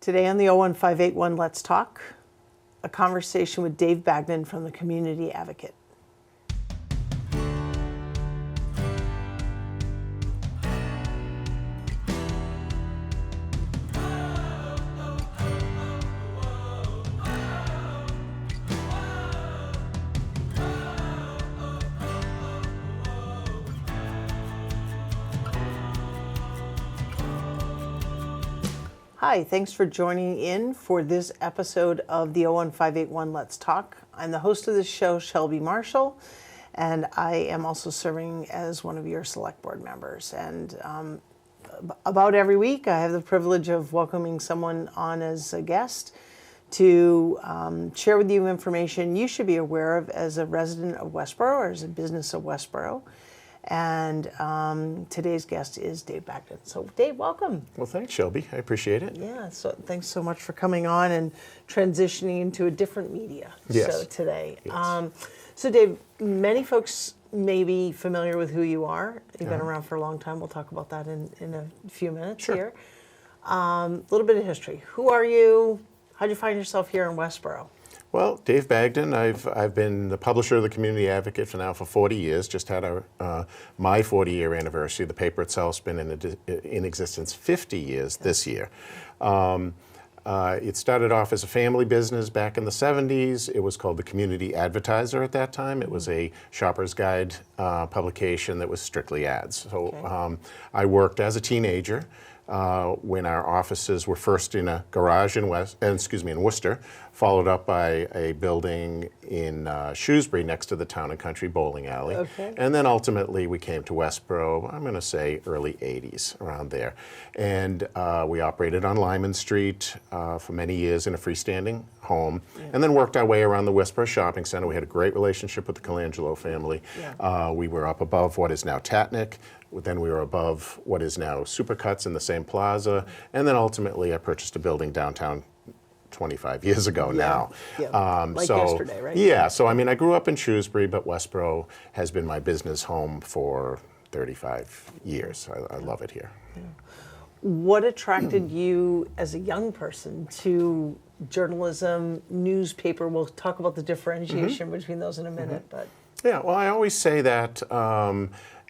Today on the 01581 Let's Talk, a conversation with Dave Bagdon from the Community Advocate. Hi, thanks for joining in for this episode of the 01581 Let's Talk. I'm the host of this show, Shelby Marshall, and I am also serving as one of your select board members. And about every week, I have the privilege of welcoming someone on as a guest to share with you information you should be aware of as a resident of Westboro or as a business of Westboro. And today's guest is Dave Bagdon. So Dave, welcome. Well, thanks, Shelby. I appreciate it. Yeah, so thanks so much for coming on and transitioning into a different media show today. Yes. So Dave, many folks may be familiar with who you are. You've been around for a long time. We'll talk about that in a few minutes here. A little bit of history. Who are you? How'd you find yourself here in Westboro? Well, Dave Bagdon, I've been the publisher of the Community Advocate for 40 years. Just had my 40-year anniversary. The paper itself's been in existence 50 years this year. It started off as a family business back in the 70s. It was called the Community Advertiser at that time. It was a shopper's guide publication that was strictly ads. So I worked as a teenager when our offices were first in a garage in Worcester, followed up by a building in Shrewsbury next to the Town and Country Bowling Alley. Okay. And then ultimately we came to Westboro, I'm going to say early 80s, around there. And we operated on Lyman Street for many years in a freestanding home, and then worked our way around the Westboro Shopping Center. We had a great relationship with the Colangelo family. We were up above what is now Tatnick. Then we were above what is now Supercuts in the same plaza. And then ultimately I purchased a building downtown 25 years ago now. Like yesterday, right? Yeah, so I mean, I grew up in Shrewsbury, but Westboro has been my business home for 35 years. I love it here. Yeah. What attracted you as a young person to journalism, newspaper? We'll talk about the differentiation between those in a minute. But yeah, well, I always say that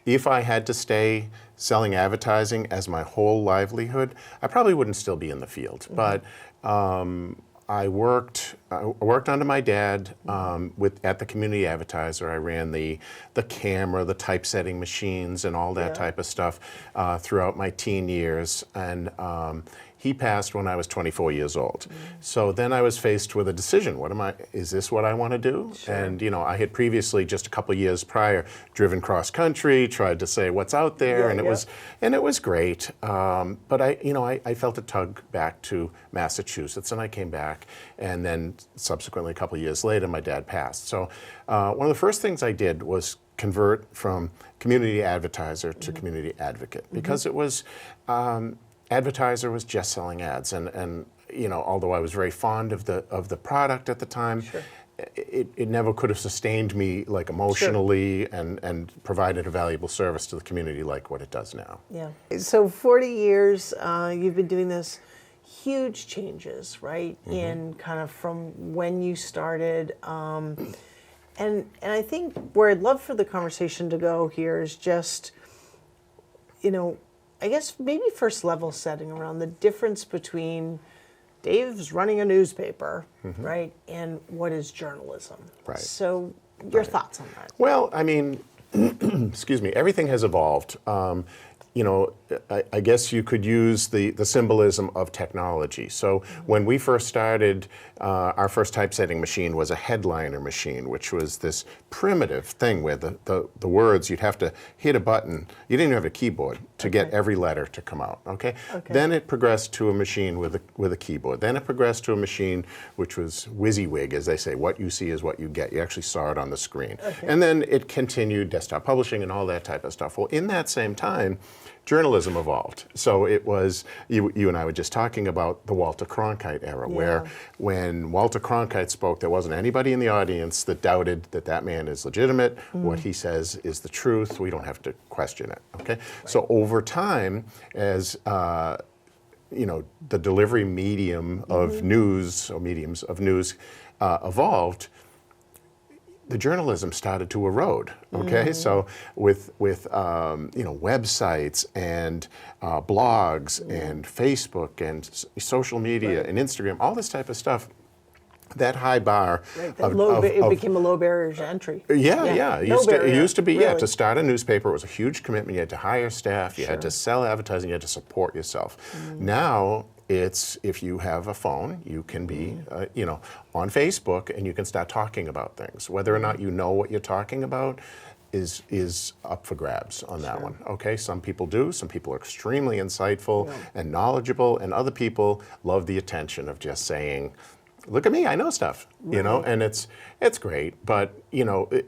if I had to stay selling advertising as my whole livelihood, I probably wouldn't still be in the field. But I worked under my dad at the Community Advertiser. I ran the camera, the typesetting machines, and all that type of stuff throughout my teen years. And he passed when I was 24 years old. So then I was faced with a decision. Is this what I want to do? Sure. And I had previously, just a couple of years prior, driven cross country, tried to say what's out there, and it was great. But I felt a tug back to Massachusetts, and I came back, and then subsequently a couple of years later, my dad passed. So one of the first things I did was convert from Community Advertiser to Community Advocate, because it was Advertiser was just selling ads, and although I was very fond of the product at the time, it never could have sustained me like emotionally and provided a valuable service to the community like what it does now. Yeah. So 40 years, you've been doing this. Huge changes, right? In kind of from when you started, and I think where I'd love for the conversation to go here is just, I guess maybe first level setting around the difference between Dave's running a newspaper, right, and what is journalism. Right. So your thoughts on that? Well, I mean, excuse me, everything has evolved. I guess you could use the symbolism of technology. So when we first started, our first typesetting machine was a headliner machine, which was this primitive thing where the words, you'd have to hit a button. You didn't even have a keyboard to get every letter to come out, okay? Then it progressed to a machine with a keyboard. Then it progressed to a machine which was WYSIWYG, as they say, what you see is what you get. You actually saw it on the screen. And then it continued desktop publishing and all that type of stuff. Well, in that same time, journalism evolved. So it was, you and I were just talking about the Walter Cronkite era, where when Walter Cronkite spoke, there wasn't anybody in the audience that doubted that that man is legitimate. What he says is the truth. We don't have to question it, okay? Right. So over time, as the delivery medium of news or mediums of news evolved, the journalism started to erode. Okay, so with websites and blogs and Facebook and social media and Instagram, all this type of stuff. That high bar It became a low barrier to entry. Yeah. It used to be, really. to start a newspaper was a huge commitment. You had to hire staff, you had to sell advertising, you had to support yourself. Now, it's if you have a phone, you can be, on Facebook and you can start talking about things. Whether or not you know what you're talking about is up for grabs on that one. Okay, some people do. Some people are extremely insightful and knowledgeable, and other people love the attention of just saying, look at me, I know stuff, and it's great. But,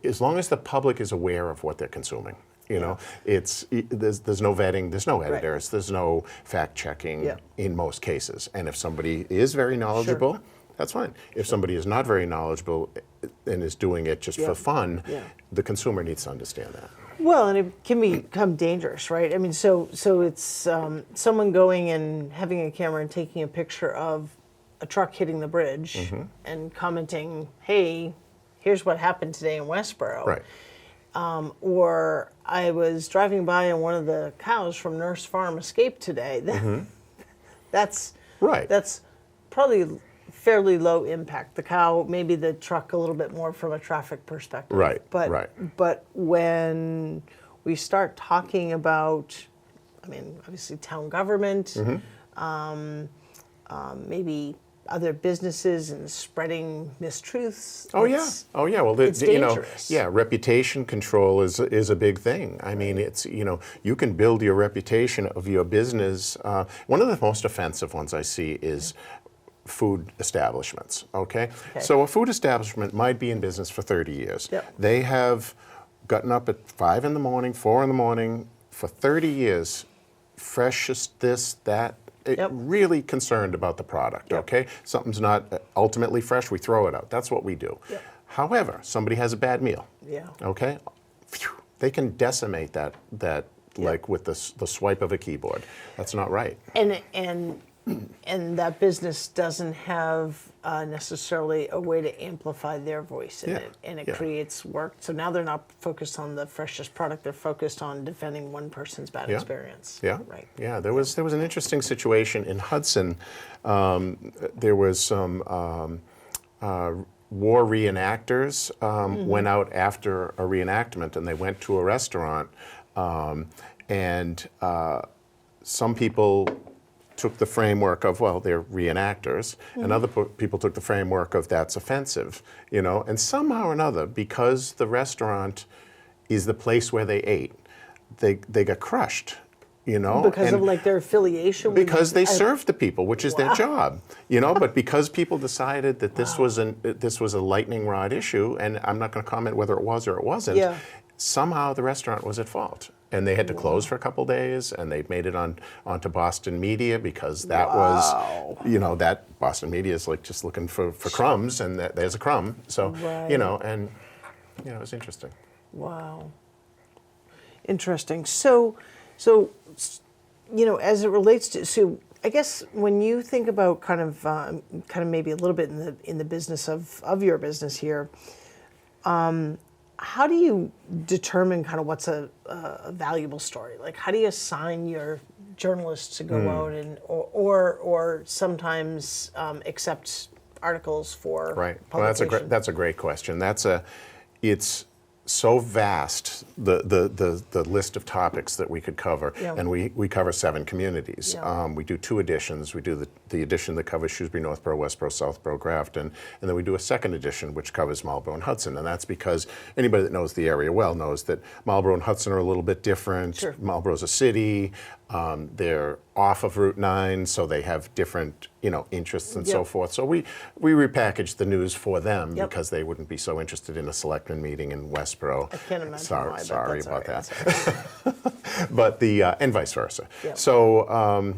as long as the public is aware of what they're consuming, there's no vetting, there's no editors, there's no fact checking in most cases. And if somebody is very knowledgeable, that's fine. If somebody is not very knowledgeable and is doing it just for fun, the consumer needs to understand that. Well, and it can become dangerous, right? I mean, so it's someone going and having a camera and taking a picture of a truck hitting the bridge and commenting, hey, here's what happened today in Westboro. Right. Or I was driving by and one of the cows from Nurse Farm escaped today. That's probably fairly low impact. The cow, maybe the truck a little bit more from a traffic perspective. Right. But when we start talking about, obviously town government, maybe other businesses and spreading mistruths. Oh yeah. Well, it's dangerous. Reputation control is a big thing. I mean, it's you can build your reputation of your business. One of the most offensive ones I see is food establishments. Okay, so a food establishment might be in business for 30 years. They have gotten up at 5 in the morning, 4 in the morning for 30 years, freshest this, that. Really concerned about the product, okay? Something's not ultimately fresh, we throw it out. That's what we do. However, somebody has a bad meal, okay? They can decimate that like with the swipe of a keyboard. That's not right. And that business doesn't have necessarily a way to amplify their voice in it, and it creates work. So now they're not focused on the freshest product; they're focused on defending one person's bad experience. Right. Yeah, there was an interesting situation in Hudson. There was some war reenactors went out after a reenactment, and they went to a restaurant, and some people took the framework of, well, they're reenactors, and other people took the framework of that's offensive, and somehow or another, because the restaurant is the place where they ate, they got crushed, because of like their affiliation with because they served the people, which is their job, but because people decided that this was a lightning rod issue, and I'm not going to comment whether it was or it wasn't, somehow the restaurant was at fault. And they had to close for a couple days, and they made it onto Boston media because that was, that Boston media is like just looking for crumbs, and there's a crumb. So, it was interesting. Wow. Interesting. So, as it relates to, so I guess when you think about kind of maybe a little bit in the business of your business here, how do you determine kind of what's a valuable story? Like, how do you assign your journalists to go out and or sometimes accept articles for publication? Well, that's a great question. It's so vast, the list of topics that we could cover, and we cover 7 communities. We do 2 editions. We do the edition that covers Shrewsbury, Northborough, Westborough, Southborough, Grafton, and then we do a second edition which covers Marlborough and Hudson, and that's because anybody that knows the area well knows that Marlborough and Hudson are a little bit different. Sure. Marlborough's a city. They're off of Route 9, so they have different, interests and so forth. So we repackage the news for them because they wouldn't be so interested in a selectman meeting in Westboro. I can't imagine why. Sorry about that. But and vice versa. So,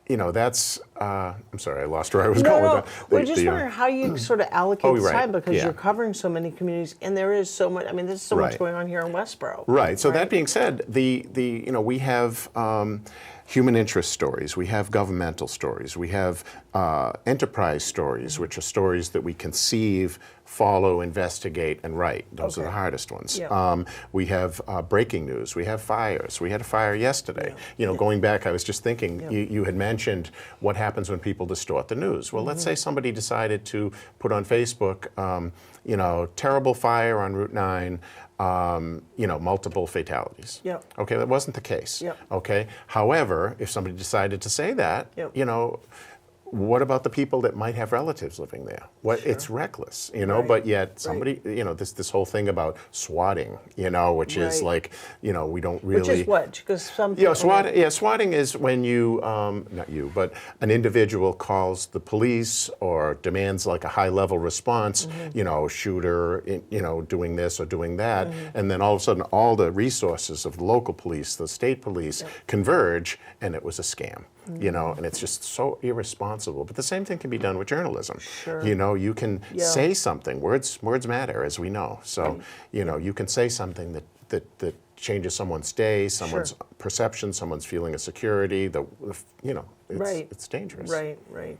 that's I'm sorry, I lost where I was going with that. We're just wondering how you sort of allocate the right, time, because yeah. you're covering so many communities, and there is so much. I mean, there's so much Right. going on here in Westboro. Right. So that being said, we have human interest stories, we have governmental stories, we have enterprise stories, which are stories that we conceive, follow, investigate, and write. Those are the hardest ones. Yeah. We have breaking news. We have fires. We had a fire yesterday. Going back, I was just thinking, you had mentioned what happens when people distort the news. Well, let's say somebody decided to put on Facebook, terrible fire on Route 9, multiple fatalities. Yep. Okay, that wasn't the case. Yep. Okay. However, if somebody decided to say that, what about the people that might have relatives living there? It's reckless, but yet somebody, this whole thing about swatting, which is like, we don't really. Which is what? Because some people. Swatting is when you, not you, but an individual calls the police or demands like a high-level response, shooter, doing this or doing that, and then all of a sudden all the resources of the local police, the state police converge, and it was a scam. And it's just so irresponsible. But the same thing can be done with journalism. Sure. You can say something. Words matter, as we know. So, you can say something that changes someone's day, someone's perception, someone's feeling of security. It's dangerous. Right.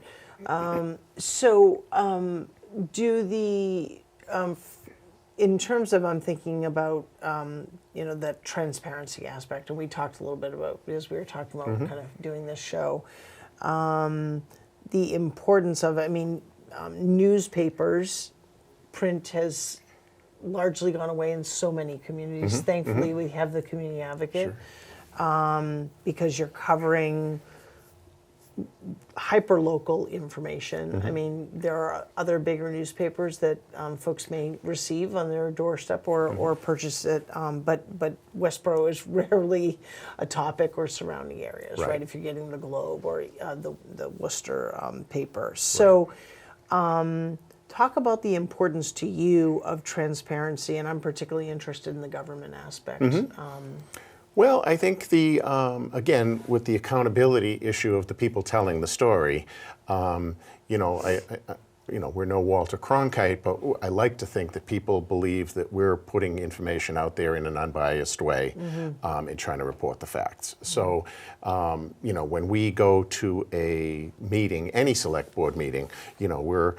So, in terms of, I'm thinking about, that transparency aspect, and we talked a little bit about, because we were talking about kind of doing this show, the importance of, newspapers, print has largely gone away in so many communities. Thankfully, we have the Community Advocate, because you're covering hyper-local information. There are other bigger newspapers that folks may receive on their doorstep or purchase it, but Westboro is rarely a topic or surrounding areas, right? If you're getting the Globe or the Worcester paper. So talk about the importance to you of transparency, and I'm particularly interested in the government aspect. Well, I think again, with the accountability issue of the people telling the story, we're no Walter Cronkite, but I like to think that people believe that we're putting information out there in an unbiased way and trying to report the facts. So, when we go to a meeting, any select board meeting, we're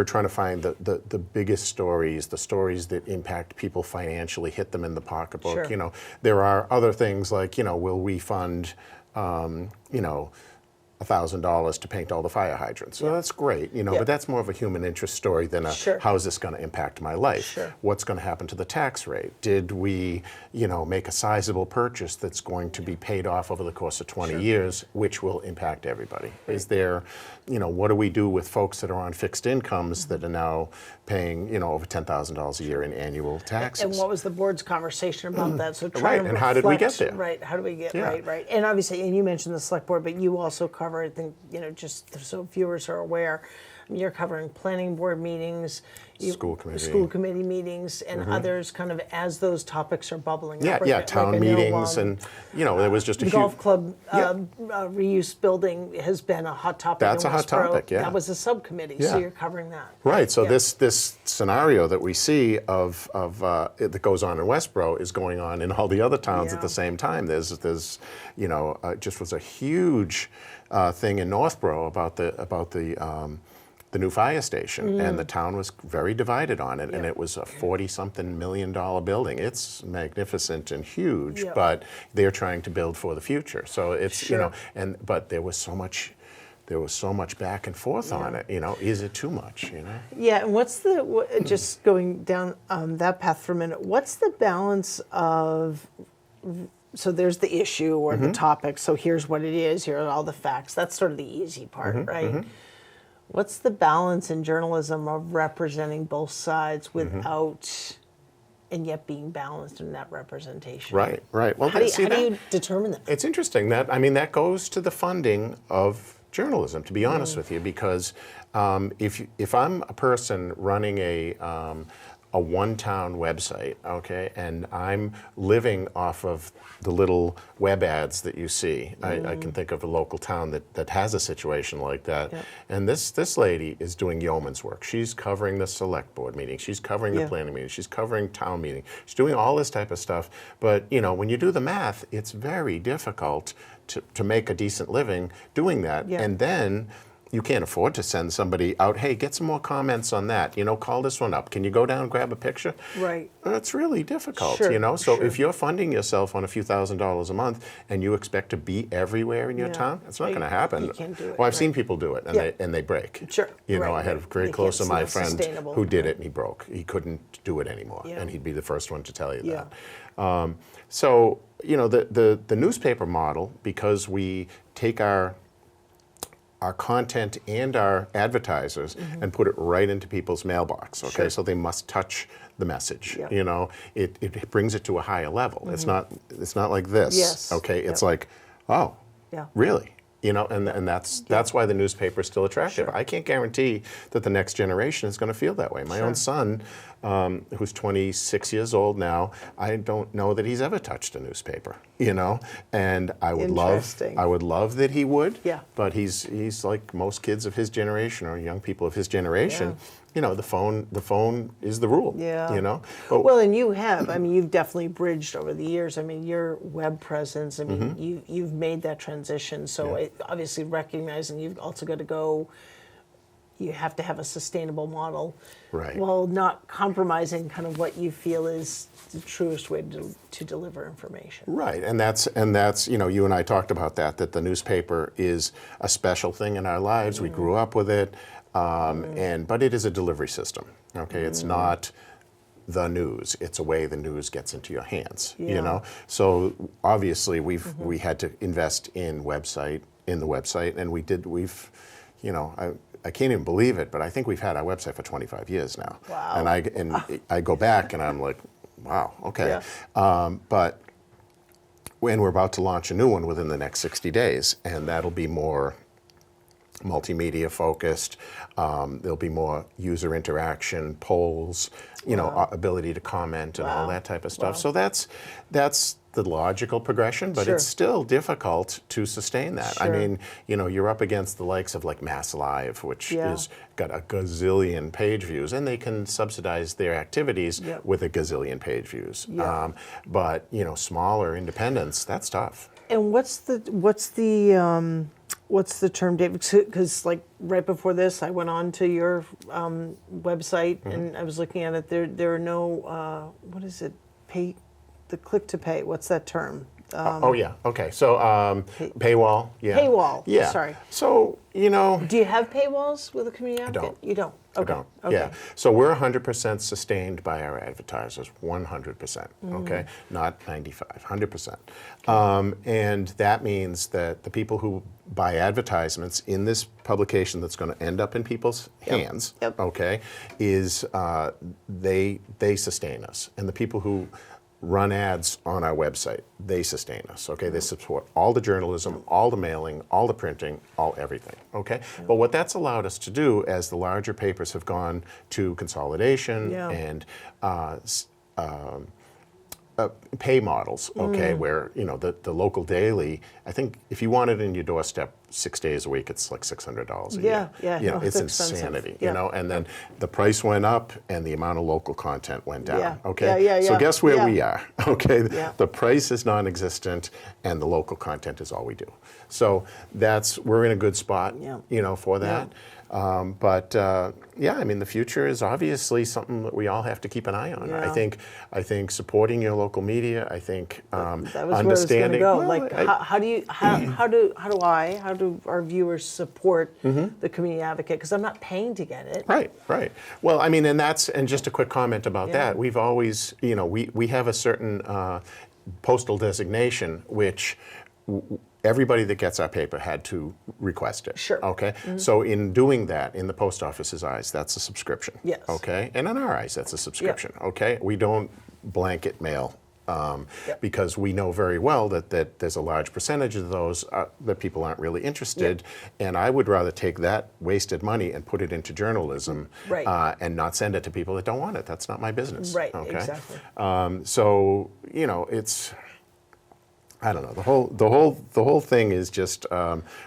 trying to find the biggest stories, the stories that impact people financially, hit them in the pocketbook. Sure. There are other things like, will we fund, $1,000 to paint all the fire hydrants. So that's great, but that's more of a human interest story than how is this going to impact my life? Sure. What's going to happen to the tax rate? Did we, make a sizable purchase that's going to be paid off over the course of 20 years, which will impact everybody? Is there, what do we do with folks that are on fixed incomes that are now paying, over $10,000 a year in annual taxes? And what was the board's conversation about that? So and how did we get there? Right, how do we get, right. And obviously, and you mentioned the select board, but you also cover, I think, just so viewers are aware, you're covering planning board meetings, school committee meetings, and others kind of as those topics are bubbling up. Town meetings, and there was just a huge golf club reuse building has been a hot topic. That's a hot topic. That was a subcommittee, so you're covering that. Right. So this scenario that we see of that goes on in Westboro is going on in all the other towns at the same time. There's just was a huge thing in Northborough about the new fire station, and the town was very divided on it, and it was a $40-something million building. It's magnificent and huge, but they're trying to build for the future. So it's but there was so much back and forth on it. Is it too much? Yeah, and what's just going down that path for a minute? What's the balance of? So there's the issue or the topic. So here's what it is. Here are all the facts. That's sort of the easy part, right? What's the balance in journalism of representing both sides without, and yet being balanced in that represention? Right. Well, how do you determine that? It's interesting that goes to the funding of journalism, to be honest with you, because if I'm a person running a a one-town website, okay, and I'm living off of the little web ads that you see. I can think of a local town that has a situation like that. Yep. And this lady is doing yeoman's work. She's covering the select board meeting. She's covering the Yeah. planning meeting. She's covering town meeting. She's doing all this type of stuff. But, you know, when you do the math, it's very difficult to make a decent living doing that. Yeah. And then you can't afford to send somebody out, hey, get some more comments on that. You know, call this one up. Can you go down and grab a picture? Right. It's really difficult, Sure, you know? So sure. if you're funding yourself on a few $1,000s a month and you expect to be everywhere in your Yeah. town, it's not You- going to happen. you can't do it, Well, I've right. seen people do it, and, Yeah. they break. Sure, You know, right, I had a right. very They close to can't- my it's not friend sustainable, who did right. it, and he broke. He couldn't do it anymore, Yeah. and he'd be the first one to tell you Yeah. that. So, you know, the newspaper model, because we take our content and our advertisers and put it right into people's mailbox, okay? Sure. So they must touch the message, Yeah. you know? It brings it to a higher level. It's not like this, Yes. okay? It's Yep. like, oh, Yeah. really? You know, and that's why the newspaper is still attractive. Sure. I can't guarantee that the next generation is going to feel that way. My own son, who's 26 years old now, I don't know that he's ever touched a newspaper. You know, and I would Interesting. love that he would. Yeah. But he's like most kids of his generation or young people of his generation. You know, the phone is the rule. Yeah. You know. But, Well, and you have. I mean, you've definitely bridged over the years. I mean, your web presence. I mean, you've made that transition. So Mm-hmm. Yeah. obviously recognizing you've also got to go. You have to have a sustainable model, Right. while not compromising kind of what you feel is the truest way to deliver information. Right, and that's you know, you and I talked about that the newspaper is a special thing in our lives. We grew up with it, but it is a delivery system. Okay, it's not the news. It's a way the news gets into your hands. Yeah. You know, so obviously we had to invest in the website, and we've, you know, I can't even believe it, but I think we've had our website for 25 years now. Wow. And I go back and I'm like, wow, okay. Yeah. But when we're about to launch a new one within the next 60 days, and that'll be more multimedia focused. There'll be more user interaction, polls, you know, ability to comment and all Wow. that type of stuff. Wow. So that's the logical progression, but Sure. it's still difficult to sustain that. I Sure. mean, you know, you're up against the likes of like Mass Live, which Yeah. is got a gazillion page views, and they can subsidize their activities Yep. with a gazillion page views. Yeah. But you know, smaller independents, that's tough. And what's the term, David? Because like right before this, I went on to your website and I was looking at it. There are no what is it? The click to pay. What's that term? Oh yeah. Okay. So paywall. Yeah. Paywall. Yeah. Sorry. So you know, Do you have paywalls with a community advocate? don't. You don't. I Okay. don't. Okay. Yeah. So we're 100% sustained by our advertisers. 100%. Okay. Not 95. 100%. And that means that the people who buy advertisements in this publication that's going to end up in people's hands. Yep. Okay. Is they sustain us, and the people who run ads on our website, they sustain us, okay? They support all the journalism, all the mailing, all the printing, all everything, okay? But what that's allowed us to do as the larger papers have gone to consolidation Yeah. and pay models, okay, where, you know, the local daily, I think if you want it in your doorstep 6 days a week, it's like $600 a year. Yeah, You know, no, it's it's expensive. insanity, Yeah. you know, and then the price went up and the amount of local content went down, Yeah. okay? Yeah. So guess where Yeah. we are, okay? Yeah. The price is non-existent and the local content is all we do. So we're in a good spot, Yeah. you know, for that. Yeah, I mean, the future is obviously something that we all have to keep an eye on. Yeah. I think supporting your local media. I think That was where I was going to understanding. go. well, Like, how do our viewers support the community advocate? Because I'm not paying to get it. Right. Well, I mean, and just a quick comment about Yeah. that. We've always, you know, we have a certain postal designation, which everybody that gets our paper had to request it. Sure. Okay. So in doing that, in the post office's eyes, that's a subscription. Yes. Okay. And in our eyes, that's a subscription. Okay. We don't blanket mail because we know very well that there's a large percentage of those that people aren't really interested, and I would rather take that wasted money and put it into journalism, and not send it to people that don't want it. That's not my business. Right, okay? exactly. So it's, I don't know, the whole thing is just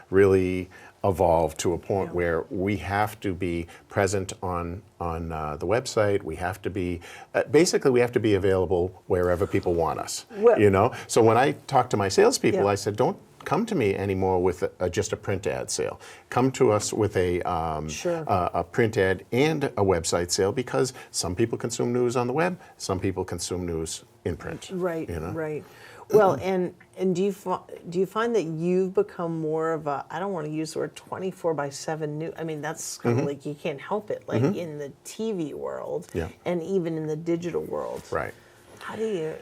really evolved to a point where we have to be present on the website. We have to be basically we have to be available wherever people want us. Well, So when I talk to my salespeople, I said, don't come to me anymore with just a print ad sale. Come to us with a print ad and a website sale, because some people consume news on the web, some people consume news in print. Right, right. Well, and do you find that you've become more of a, I don't want to use the word 24/7 news. I mean, that's kind of like you can't help it, like in the TV world and even in the digital world. Right. How do you?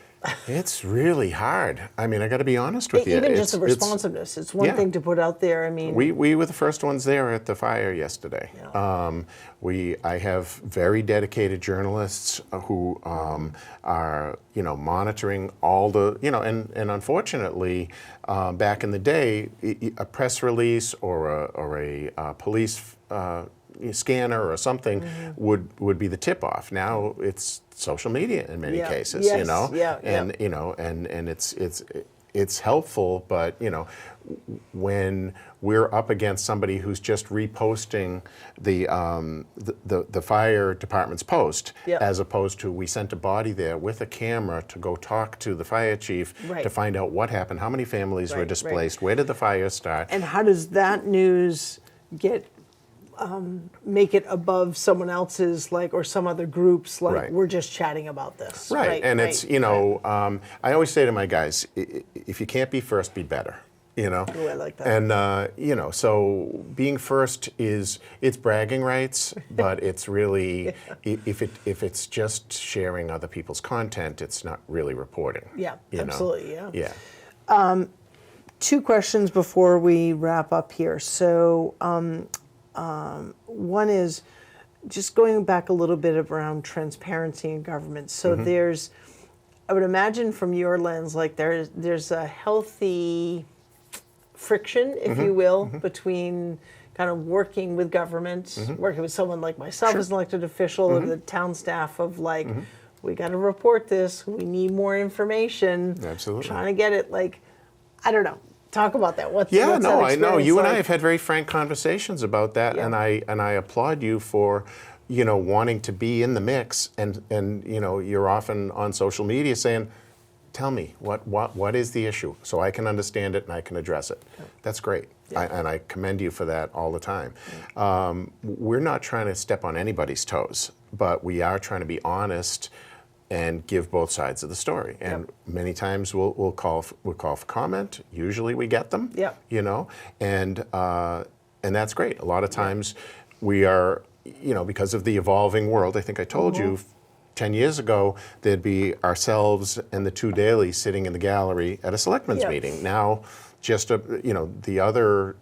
It's really hard. I mean, I got to be honest with you. Even just the responsiveness. It's one thing to put out there. I mean, we were the first ones there at the fire yesterday. I have very dedicated journalists who are monitoring all the and unfortunately back in the day, a press release or a police scanner or something would be the tip off. Now it's social media in many cases, and it's helpful, but when we're up against somebody who's just reposting the fire department's post, as opposed to we sent a body there with a camera to go talk to the fire chief to find out what happened, how many families were displaced, where did the fire start, and how does that news get make it above someone else's, like, or some other groups, like, we're just chatting about this. And it's, I always say to my guys, if you can't be first, be better. Ooh, I like that. And, so being first it's bragging rights, but it's really, if it's just sharing other people's content, it's not really reporting. Yeah, absolutely, Yeah. Two questions before we wrap up here. So, one is just going back a little bit around transparency in government. So there's, I would imagine from your lens, like there's a healthy friction, if you will, between kind of working with government, working with someone like myself as an elected official, and the town staff of like, we got to report this, we need more information. Absolutely. Trying to get it, like, I don't know. Talk about that. What's I know. You like? and I have had very frank conversations about that, and I applaud you for, wanting to be in the mix, and you're often on social media saying, "Tell me what is the issue, so I can understand it and I can address it." That's great, and I commend you for that all the time. We're not trying to step on anybody's toes, but we are trying to be honest and give both sides of the story. And many times we'll call for comment. Usually we get them. And that's great. A lot of times we are, because of the evolving world. I think I told you 10 years ago there'd be ourselves and the two dailies sitting in the gallery at a selectmen's meeting. Now, just the other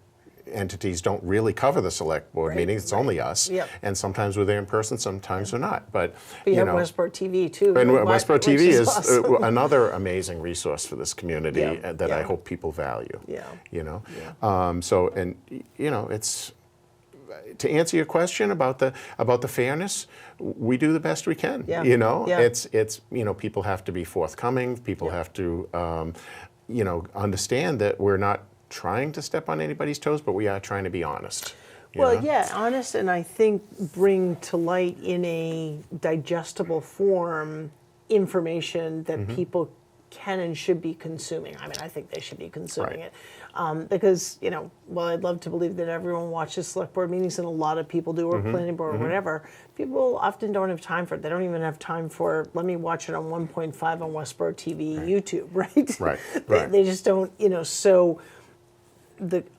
entities don't really cover the select board meetings. It's only us, and sometimes we're there in person, sometimes we're not. But you have Westboro TV too. And Westboro TV is awesome. Another amazing resource for this community that I hope people value. So, and it's, to answer your question about the fairness, we do the best we can. It's people have to be forthcoming. People have to understand that we're not trying to step on anybody's toes, but we are trying to be honest. Honest, and I think bring to light in a digestible form information that people can and should be consuming. I mean, I think they should be consuming it. Because, I'd love to believe that everyone watches select board meetings, and a lot of people do, or planning board, or whatever. People often don't have time for it. They don't even have time for, let me watch it on 1.5 on Westboro TV, YouTube, right? They just don't, so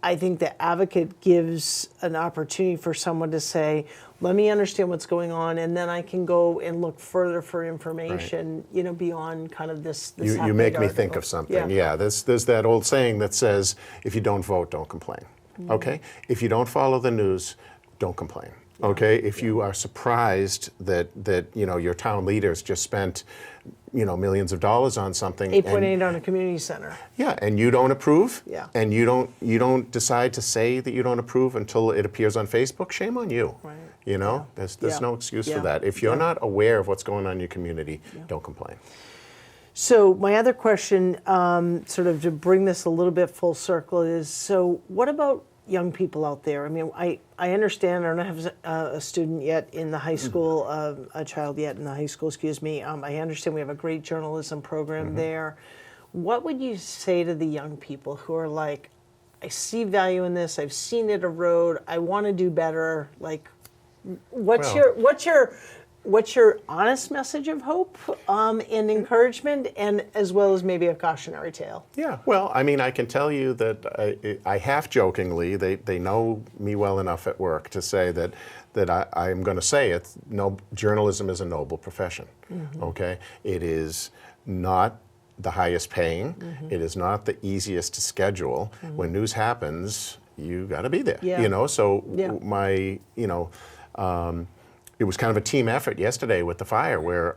I think the advocate gives an opportunity for someone to say, let me understand what's going on, and then I can go and look further for information, beyond kind of this you make me think of something. There's that old saying that says, if you don't vote, don't complain. Okay? If you don't follow the news, don't complain. Okay, if you are surprised that your town leaders just spent millions of dollars on something, 8.8 on a community center. yeah, and you don't approve, Yeah. and you don't decide to say that you don't approve until it appears on Facebook, shame on you. Right. There's Yeah. no excuse Yeah. for that. If you're Yeah. not aware of what's going on in your community, don't complain. So my other question, sort of to bring this a little bit full circle, is so what about young people out there? I mean, I understand. I don't have a student yet in the high school, a child yet in the high school. Excuse me. I understand we have a great journalism program there. What would you say to the young people who are like, I see value in this. I've seen it erode. I want to do better. Like, what's your honest message of hope and encouragement, and as well as maybe a cautionary tale? Yeah, well, I mean, I can tell you that I half jokingly, they know me well enough at work to say that I'm going to say it. No, journalism is a noble profession. Okay, it is not the highest paying. It is not the easiest to schedule. When news happens, you got to be there. Yeah. So Yeah. it was kind of a team effort yesterday with the fire, where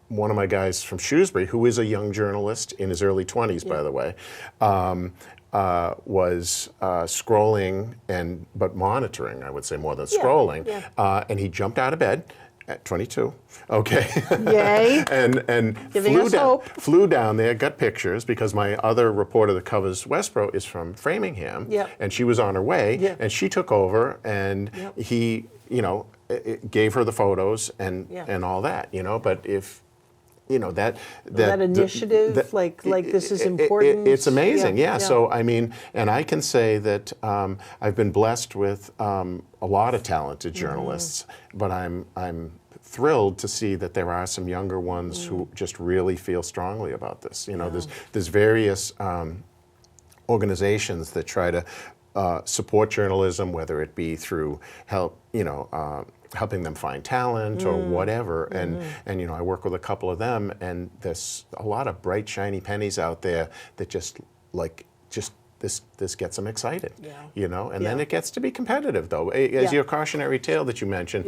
one of my guys from Shrewsbury, who is a young journalist in his early 20s, by the way, was scrolling but monitoring, I would say, more than scrolling, and he jumped out of bed at 22. Okay. Yay. and Giving us hope. flew down there, got pictures, because my other reporter that covers Westboro is from Framingham, and she was on her way, and she took over, and he, it gave her the photos and all that, but if that initiative, this is important. It's amazing, yeah. So I mean, and I can say that I've been blessed with a lot of talented journalists, but I'm thrilled to see that there are some younger ones who just really feel strongly about this. There's various organizations that try to support journalism, whether it be through helping them find talent or whatever, and I work with a couple of them, and there's a lot of bright shiny pennies out there that just this gets them excited, and then it gets to be competitive, though. As your cautionary tale that you mentioned,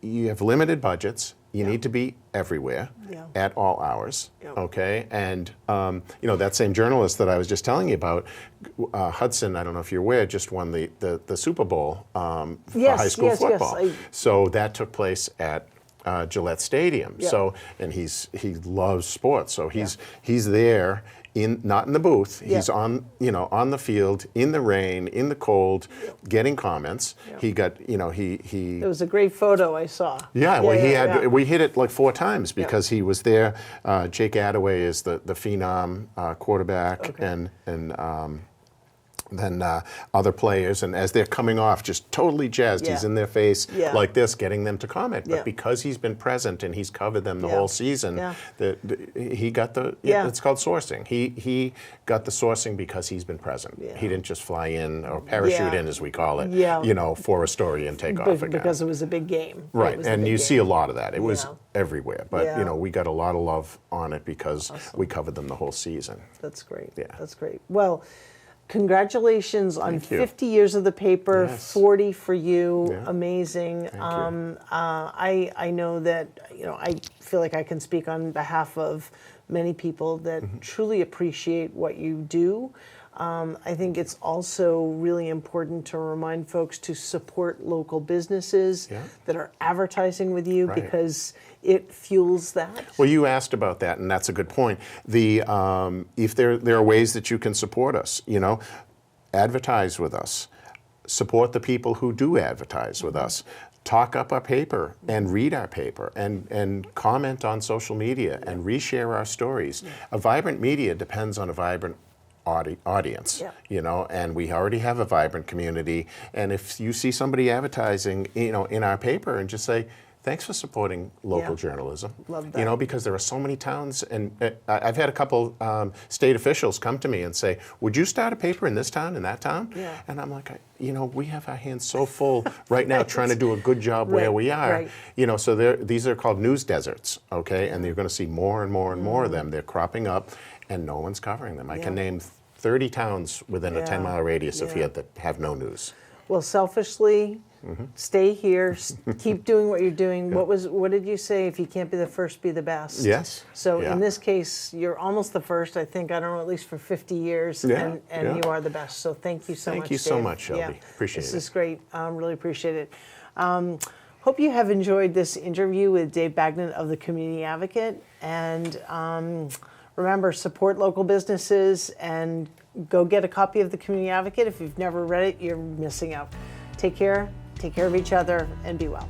you have limited budgets. You need to be everywhere at all hours, okay? And, that same journalist that I was just telling you about, Hudson, I don't know if you're aware, just won the Super Bowl for high school football. So that took place at Gillette Stadium. So, and he loves sports, so he's there. Not in the booth. He's on the field, in the rain, in the cold, getting comments. He got, he. It was a great photo I saw. Yeah, well, we hit it like 4 times because he was there. Jake Attaway is the phenom quarterback, and then other players, and as they're coming off, just totally jazzed. He's in their face like this, getting them to comment. But because he's been present and he's covered them the whole season, he got the. It's called sourcing. He got the sourcing because he's been present. He didn't just fly in or parachute in, as we call it. For a story and take off again. Because it was a big game. Right, and you see a lot of that. It was everywhere, but we got a lot of love on it because we covered them the whole season. That's great. Yeah, that's great. Well. Congratulations on 50 years of the paper, 40 for you. Yeah. Thank Amazing. you. I know that, I feel like I can speak on behalf of many people that truly appreciate what you do. I think it's also really important to remind folks to support local businesses that are advertising with you because it fuels that. Well, you asked about that, and that's a good point. If there are ways that you can support us, advertise with us, support the people who do advertise with us. Talk up our paper and read our paper and comment on social media and reshare our stories. A vibrant media depends on a vibrant audience, and we already have a vibrant community. And if you see somebody advertising, in our paper, and just say, thanks for supporting local journalism. Love that. Because there are so many towns, and I've had a couple state officials come to me and say, would you start a paper in this town, in that town? And I'm like, we have our hands so full right now trying to do a good job where we are. So these are called news deserts, okay? And you're going to see more and more and more of them. They're cropping up, and no one's covering them. I can name 30 towns within a 10-mile radius of here that have no news. Well, selfishly, stay here. Keep doing what you're doing. What did you say? If you can't be the first, be the best. Yes. So Yeah. in this case, you're almost the first. I think, I don't know, at least for 50 years, Yeah, and yeah. you are the best. So thank you so much. Thank you so Dave. much, Shelby. Appreciate this it. This is great. Really appreciate it. Hope you have enjoyed this interview with Dave Bagdon of the Community Advocate. And remember, support local businesses and go get a copy of the Community Advocate. If you've never read it, you're missing out. Take care of each other, and be well.